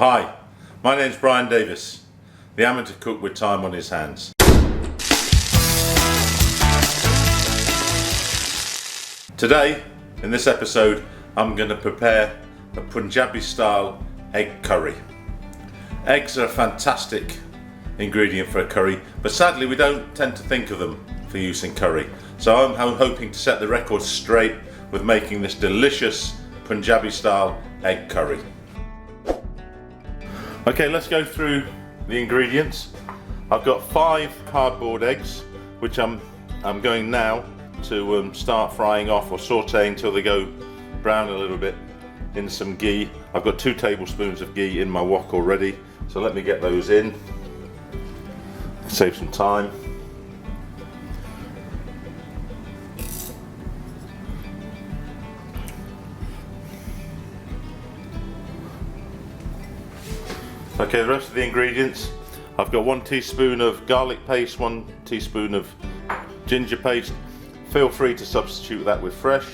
Hi, my name's Brian Davis, the amateur cook with time on his hands. Today, in this episode, I'm going to prepare a Punjabi style egg curry. Eggs are a fantastic ingredient for a curry, but sadly we don't tend to think of them for use in curry. So I'm hoping to set the record straight with making this delicious Punjabi style egg curry. Okay, let's go through the ingredients. I've got 5 cardboard eggs, which I'm going now to start frying off or sauteing until they go brown a little bit in some ghee. I've got 2 tablespoons of ghee in my wok already, so let me get those in. Save some time. Okay, the rest of the ingredients, I've got 1 teaspoon of garlic paste, 1 teaspoon of ginger paste. Feel free to substitute that with fresh.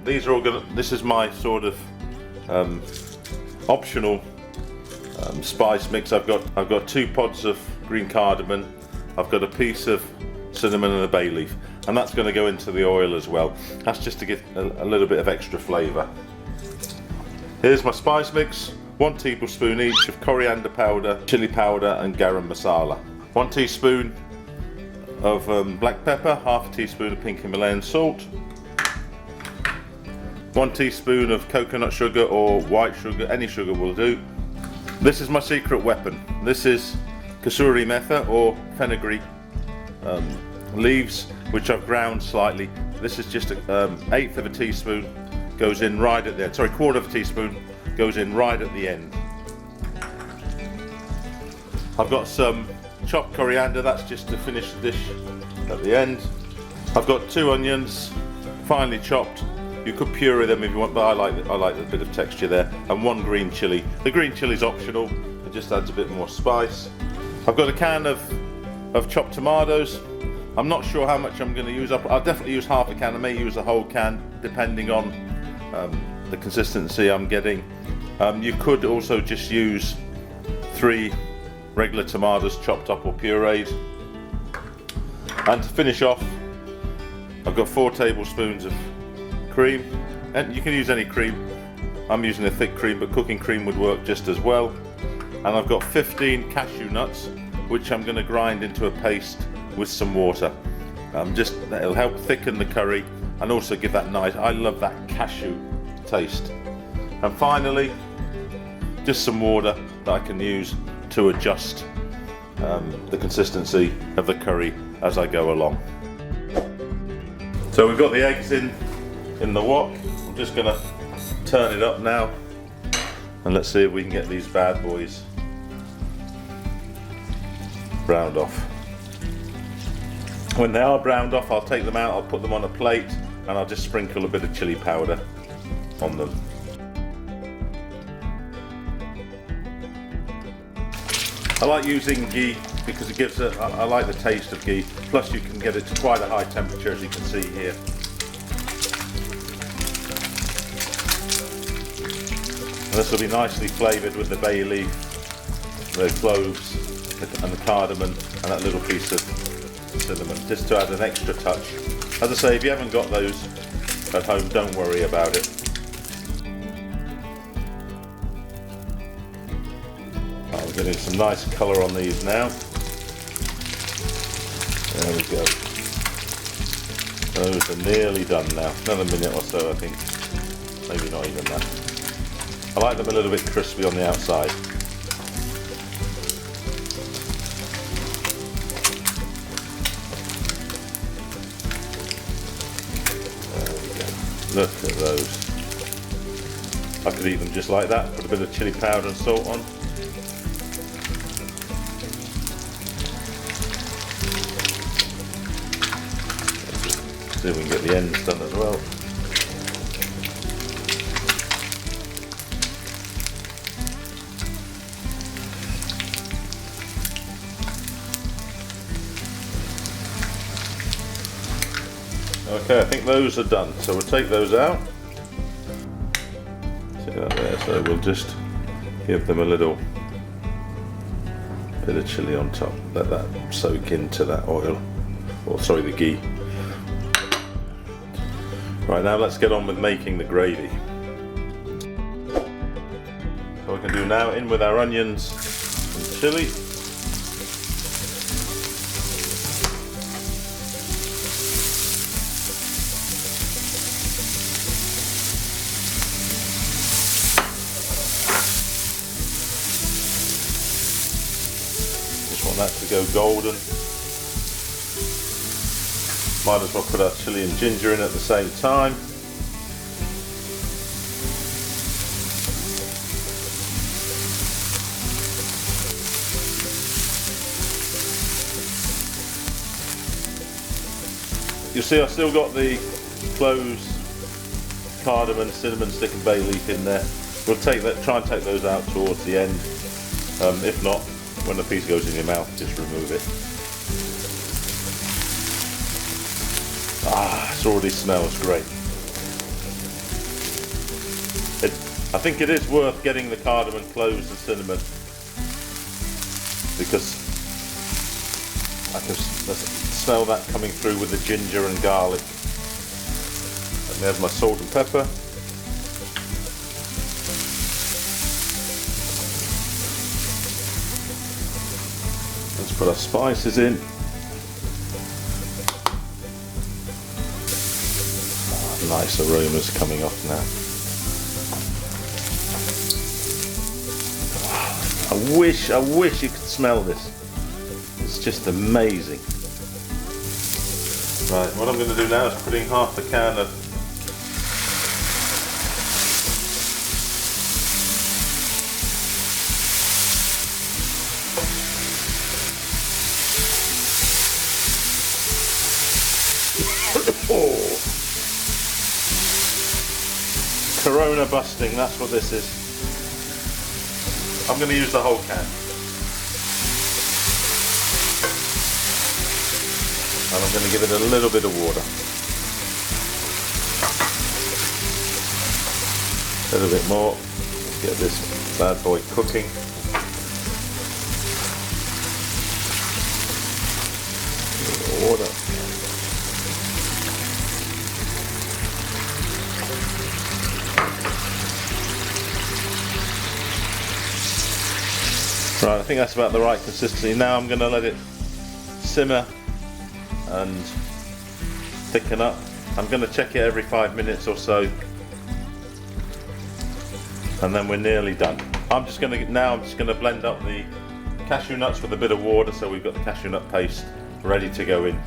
These are all this is my sort of optional spice mix. I've got 2 pods of green cardamom. I've got a piece of cinnamon and a bay leaf, and that's going to go into the oil as well. That's just to get a little bit of extra flavour. Here's my spice mix. 1 tablespoon each of coriander powder, chili powder and garam masala. 1 teaspoon of black pepper, half a teaspoon of pink Himalayan salt, 1 teaspoon of coconut sugar or white sugar, any sugar will do. This is my secret weapon. This is kasuri metha or fenugreek leaves, which I've ground slightly. This is just an eighth of a teaspoon, goes in right at the end. Sorry, quarter of a teaspoon goes in right at the end. I've got some chopped coriander, that's just to finish the dish at the end. I've got 2 onions, finely chopped. You could puree them if you want, but I like a bit of texture there. And 1 green chilli. The green chilli is optional, it just adds a bit more spice. I've got a can of chopped tomatoes. I'm not sure how much I'm going to use. I'll definitely use half a can. I may use a whole can, depending on the consistency I'm getting. You could also just use 3 regular tomatoes chopped up or pureed. And to finish off, I've got 4 tablespoons of cream, and you can use any cream. I'm using a thick cream, but cooking cream would work just as well. And I've got 15 cashew nuts, which I'm going to grind into a paste with some water. It'll help thicken the curry and also give that nice, I love that cashew taste. And finally, just some water that I can use to adjust the consistency of the curry as I go along. So we've got the eggs in the wok. I'm just going to turn it up now, and let's see if we can get these bad boys browned off. When they are browned off, I'll take them out, I'll put them on a plate, and I'll just sprinkle a bit of chili powder on them. I like using ghee because it gives I like the taste of ghee, plus you can get it to quite a high temperature, as you can see here. And this will be nicely flavoured with the bay leaf, the cloves and the cardamom and that little piece of cinnamon, just to add an extra touch. As I say, if you haven't got those at home, don't worry about it. I'm getting some nice colour on these now. There we go. Those are nearly done now. Another minute or so, I think. Maybe not even that. I like them a little bit crispy on the outside. There we go. Look at those. I could eat them just like that. Put a bit of chili powder and salt on. See if we can get the ends done as well. Okay, I think those are done, so we'll take those out. See that there, so we'll just Give them a little bit of chilli on top. Let that soak into that oil, or sorry, the ghee. Right, now let's get on with making the gravy. So we can do now, in with our onions and chilli. Want that to go golden. Might as well put our chilli and ginger in at the same time. You'll see I've still got the cloves, cardamom, cinnamon stick and bay leaf in there. We'll try and take those out towards the end. If not, when the piece goes in your mouth, just remove it. Ah, it already smells great. I think it is worth getting the cardamom, cloves and cinnamon, because I can smell that coming through with the ginger and garlic. And there's my salt and pepper. Let's put our spices in. Nice aromas coming off now. I wish you could smell this. It's just amazing. Right, what I'm going to do now is putting half a can of Corona busting, that's what this is. I'm going to use the whole can. And I'm going to give it a little bit of water. A little bit more. Get this bad boy cooking. A little water. Right, I think that's about the right consistency. Now I'm going to let it simmer and thicken up. I'm going to check it every 5 minutes or so, and then we're nearly done. I'm just going to blend up the cashew nuts with a bit of water, so we've got the cashew nut paste ready to go in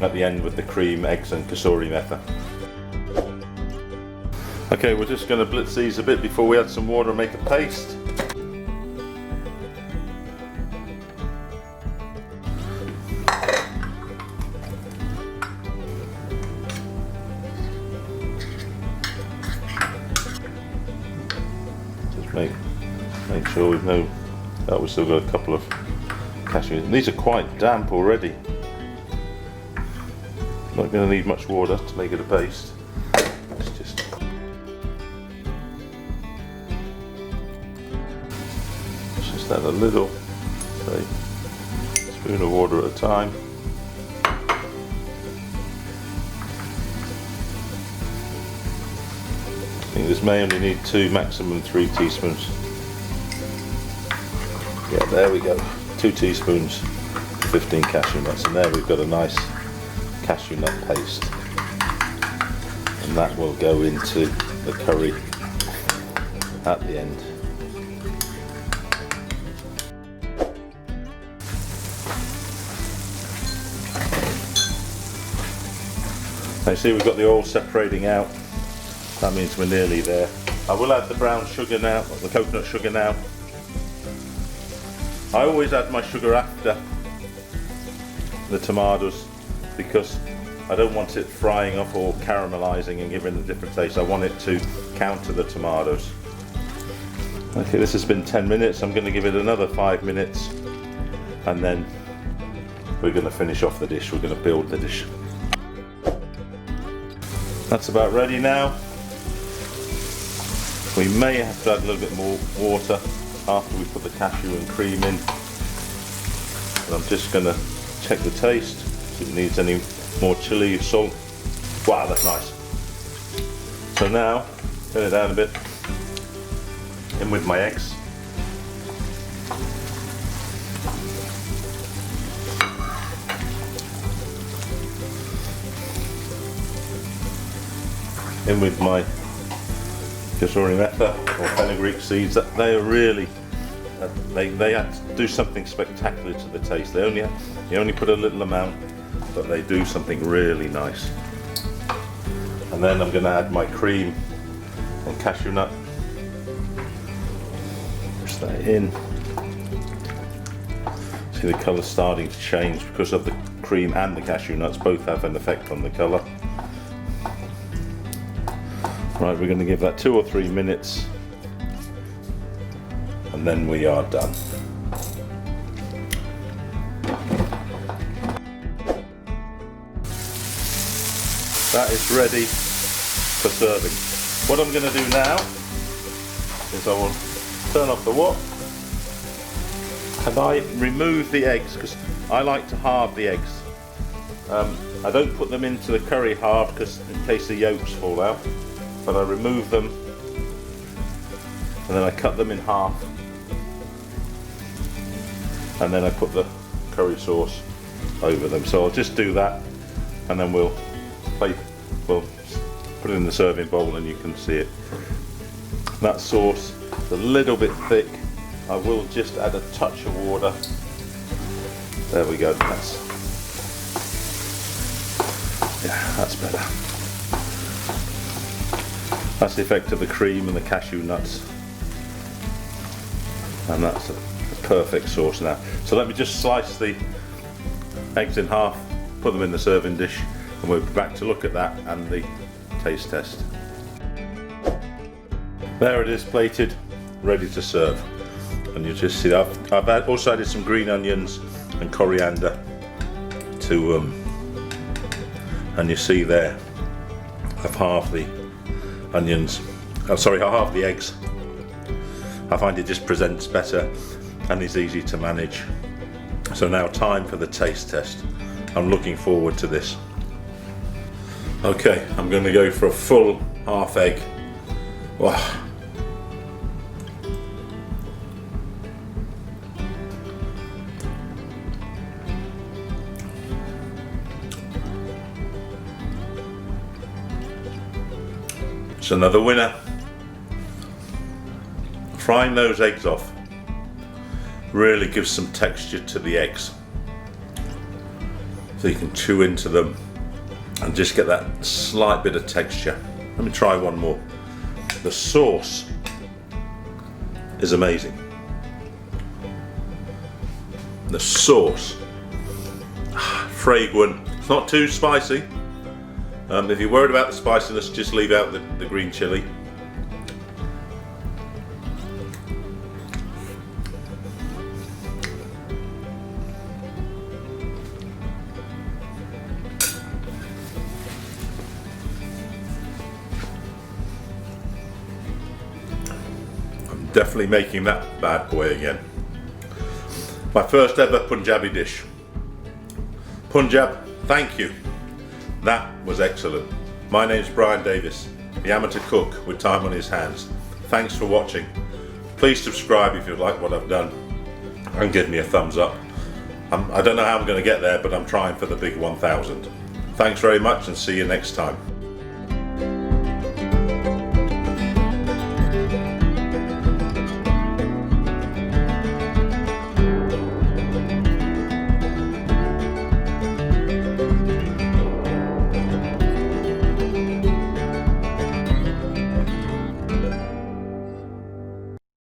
at the end with the cream, eggs and kasuri metha. Okay, we're just going to blitz these a bit before we add some water and make a paste. Make sure we've we've still got a couple of cashews. These are quite damp already. Not going to need much water to make it a paste. Let's just add a little, say, spoon of water at a time. I think this may only need 2, maximum 3 teaspoons. Yeah, there we go. 2 teaspoons, 15 cashew nuts, and there we've got a nice cashew nut paste. And that will go into the curry at the end. Now you see we've got the oil separating out. That means we're nearly there. I will add the brown sugar now, the coconut sugar now. I always add my sugar after the tomatoes because I don't want it frying up or caramelizing and giving a different taste. I want it to counter the tomatoes. Okay, this has been 10 minutes. I'm going to give it another 5 minutes and then we're going to finish off the dish. We're going to build the dish. That's about ready now. We may have to add a little bit more water after we put the cashew and cream in. And I'm just going to check the taste, see if it needs any more chili or salt. Wow, that's nice. So now, turn it down a bit, in with my eggs. In with my Cassourimetta or fenugreek seeds. They are really, they have to do something spectacular to the taste. You only put a little amount, but they do something really nice. And then I'm going to add my cream and cashew nut. Push that in. See the colour starting to change because of the cream and the cashew nuts both have an effect on the colour. Right, we're going to give that 2 or 3 minutes and then we are done. That is ready for serving. What I'm going to do now is I will turn off the wok and I remove the eggs because I like to halve the eggs. I don't put them into the curry halved because in case the yolks fall out. But I remove them and then I cut them in half and then I put the curry sauce over them. So I'll just do that and then we'll put it in the serving bowl and you can see it. That sauce is a little bit thick. I will just add a touch of water. There we go. That's better. That's the effect of the cream and the cashew nuts. And that's a perfect sauce now. So let me just slice the eggs in half, put them in the serving dish, and we'll be back to look at that and the taste test. There it is, plated, ready to serve. And you just see that I've also added some green onions and coriander to and you see there I've halved the onions, I halved the eggs. I find it just presents better and is easy to manage. So now time for the taste test. I'm looking forward to this. Okay, I'm going to go for a full half egg. Wow. It's another winner. Frying those eggs off really gives some texture to the eggs. So you can chew into them and just get that slight bit of texture. Let me try one more. The sauce is amazing. The sauce, fragrant. It's not too spicy. If you're worried about the spiciness, just leave out the green chili. I'm definitely making that bad boy again. My first ever Punjabi dish. Punjab, thank you. That was excellent. My name's Brian Davis, the amateur cook with time on his hands. Thanks for watching. Please subscribe if you like what I've done and give me a thumbs up. I don't know how I'm going to get there, but I'm trying for the big 1000. Thanks very much and see you next time.